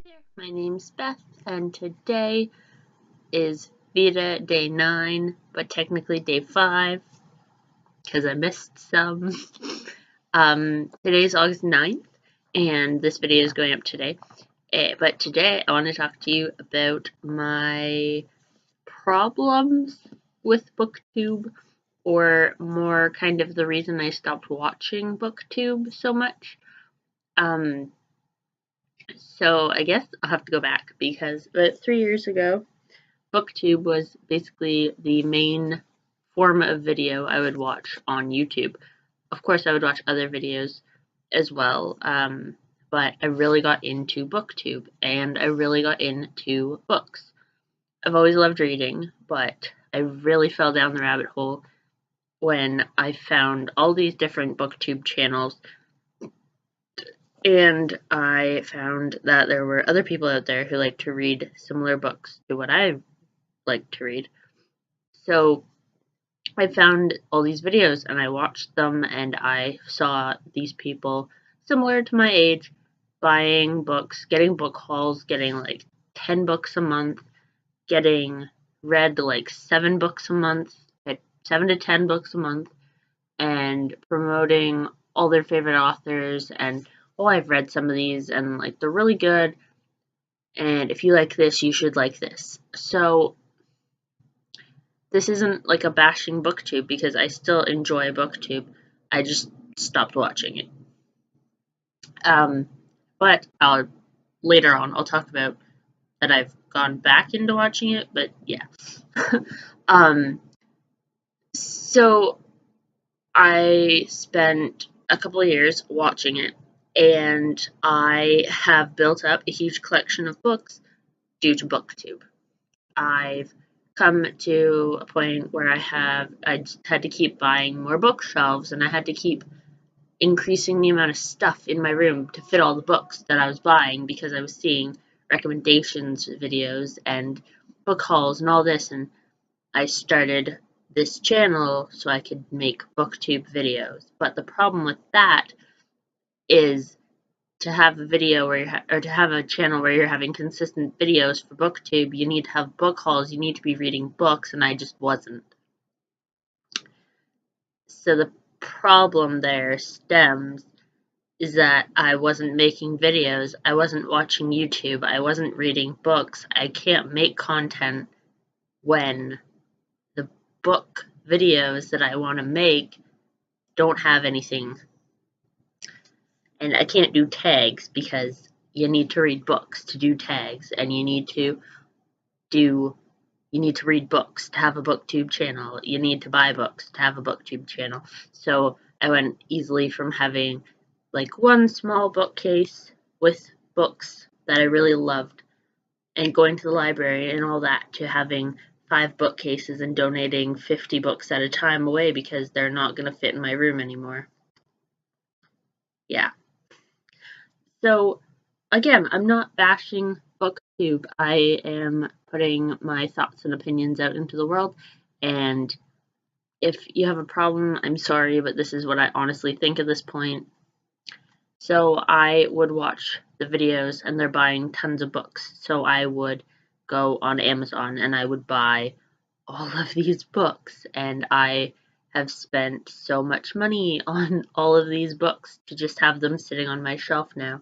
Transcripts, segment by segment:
there, my name's Beth, and today is VEDA day 9, but technically day 5, because I missed some. Today is August 9th, and this video is going up today. But today I want to talk to you about my problems with Booktube, or more kind of the reason I stopped watching Booktube so much. So I guess I'll have to go back because about 3 years ago, Booktube was basically the main form of video I would watch on YouTube. Of course, I would watch other videos as well, but I really got into Booktube, and I really got into books. I've always loved reading, but I really fell down the rabbit hole when I found all these different Booktube channels. And I found that there were other people out there who like to read similar books to what I like to read. So I found all these videos and I watched them, and I saw these people similar to my age buying books, getting book hauls, getting like 10 books a month, getting read like 7 books a month, 7 to 10 books a month, and promoting all their favorite authors and I've read some of these and like they're really good, and if you like this, you should like this. So this isn't like a bashing Booktube because I still enjoy Booktube. I just stopped watching it. But later on I'll talk about that I've gone back into watching it, but yeah. So I spent a couple of years watching it, and I have built up a huge collection of books due to Booktube. I've come to a point where I had to keep buying more bookshelves, and I had to keep increasing the amount of stuff in my room to fit all the books that I was buying, because I was seeing recommendations videos and book hauls and all this, and I started this channel so I could make Booktube videos. But the problem with that is to have a video or to have a channel where you're having consistent videos for Booktube, you need to have book hauls, you need to be reading books, and I just wasn't. So the problem there stems is that I wasn't making videos, I wasn't watching YouTube, I wasn't reading books. I can't make content when the book videos that I want to make don't have anything. And I can't do tags because you need to read books to do tags, and you need to read books to have a Booktube channel. You need to buy books to have a Booktube channel. So I went easily from having like one small bookcase with books that I really loved and going to the library and all that, to having 5 bookcases and donating 50 books at a time away because they're not going to fit in my room anymore. Yeah. So, again, I'm not bashing Booktube. I am putting my thoughts and opinions out into the world, and if you have a problem, I'm sorry, but this is what I honestly think at this point. So I would watch the videos, and they're buying tons of books, so I would go on Amazon and I would buy all of these books, and I have spent so much money on all of these books to just have them sitting on my shelf now.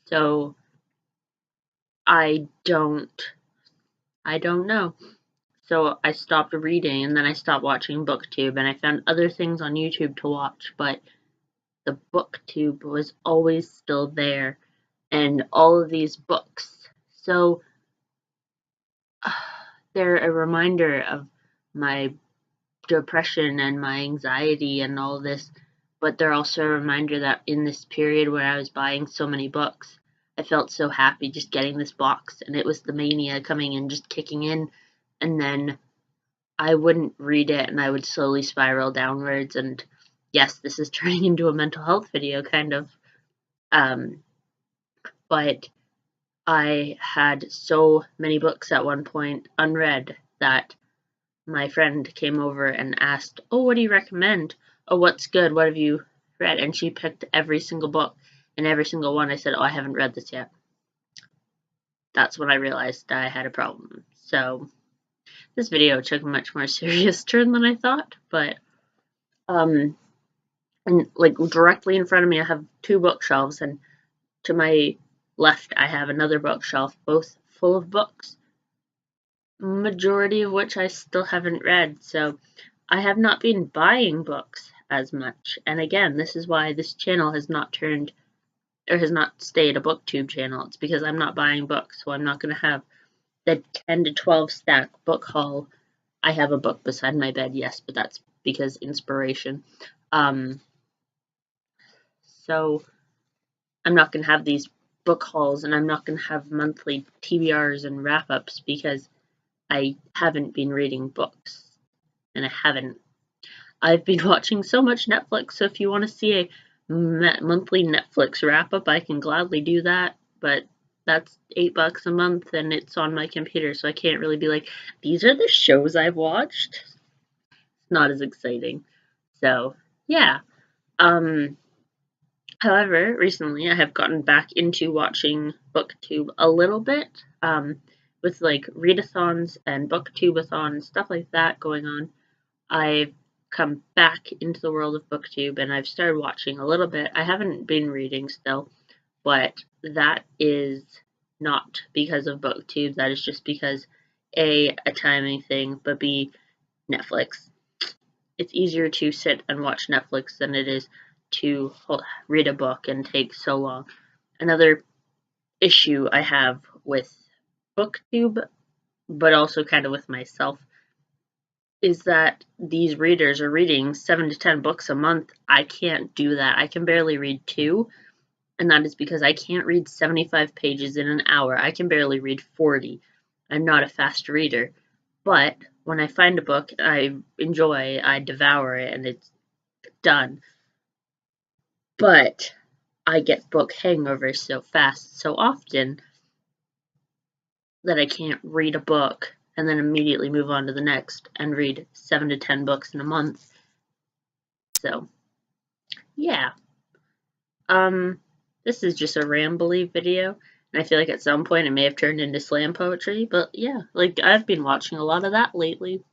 So I don't know. So I stopped reading, and then I stopped watching Booktube, and I found other things on YouTube to watch, but the Booktube was always still there, and all of these books. So they're a reminder of my depression and my anxiety and all this, but they're also a reminder that in this period where I was buying so many books, I felt so happy just getting this box, and it was the mania coming in, just kicking in, and then I wouldn't read it and I would slowly spiral downwards. And yes, this is turning into a mental health video kind of, but I had so many books at one point unread that my friend came over and asked, "Oh, what do you recommend? Oh, what's good? What have you read?" And she picked every single book, and every single one I said, "Oh, I haven't read this yet." that's when I realized I had a problem. So this video took a much more serious turn than I thought, but and like directly in front of me I have two bookshelves, and to my left I have another bookshelf, both full of books, majority of which I still haven't read. So I have not been buying books as much, and again, this is why this channel has not turned or has not stayed a booktube channel. It's because I'm not buying books, so I'm not going to have the 10 to 12 stack book haul. I have a book beside my bed, yes, but that's because inspiration. So I'm not going to have these book hauls, and I'm not going to have monthly TBRs and wrap-ups because I haven't been reading books, and I haven't. I've been watching so much Netflix, so if you want to see a monthly Netflix wrap-up, I can gladly do that, but that's $8 a month, and it's on my computer, so I can't really be like, these are the shows I've watched. It's not as exciting. So, yeah. However, recently I have gotten back into watching Booktube a little bit, with like readathons and Booktubeathons, stuff like that going on. I've come back into the world of Booktube, and I've started watching a little bit. I haven't been reading still, but that is not because of Booktube. That is just because A, a timing thing, but B, Netflix. It's easier to sit and watch Netflix than it is to read a book and take so long. Another issue I have with Booktube, but also kind of with myself, is that these readers are reading 7 to 10 books a month. I can't do that. I can barely read 2, and that is because I can't read 75 pages in an hour. I can barely read 40. I'm not a fast reader, but when I find a book I enjoy, I devour it, and it's done. But I get book hangovers so fast, so often, that I can't read a book and then immediately move on to the next and read 7 to 10 books in a month. So, yeah. This is just a rambly video, and I feel like at some point it may have turned into slam poetry, but yeah, like I've been watching a lot of that lately.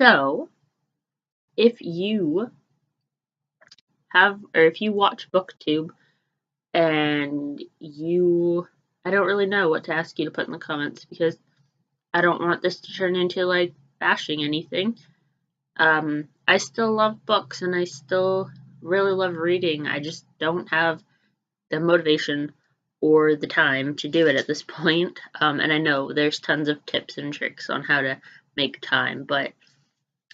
So if you have, or if you watch Booktube and I don't really know what to ask you to put in the comments, because I don't want this to turn into like bashing anything. I still love books, and I still really love reading. I just don't have the motivation or the time to do it at this point. And I know there's tons of tips and tricks on how to make time, but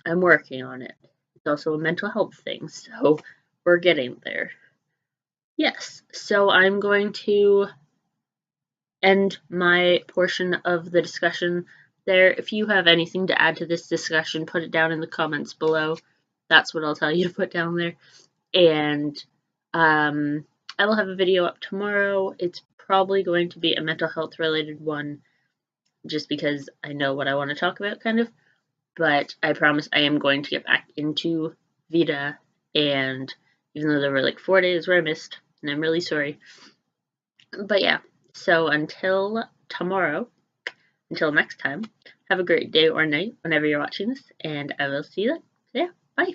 I'm working on it. It's also a mental health thing, so we're getting there. Yes, so I'm going to end my portion of the discussion there. If you have anything to add to this discussion, put it down in the comments below. That's what I'll tell you to put down there. And I will have a video up tomorrow. It's probably going to be a mental health related one, just because I know what I want to talk about, kind of. But I promise I am going to get back into VEDA, and even though there were like 4 days where I missed, and I'm really sorry. But yeah, so until tomorrow, until next time, have a great day or night whenever you're watching this, and I will see you then. So yeah, bye.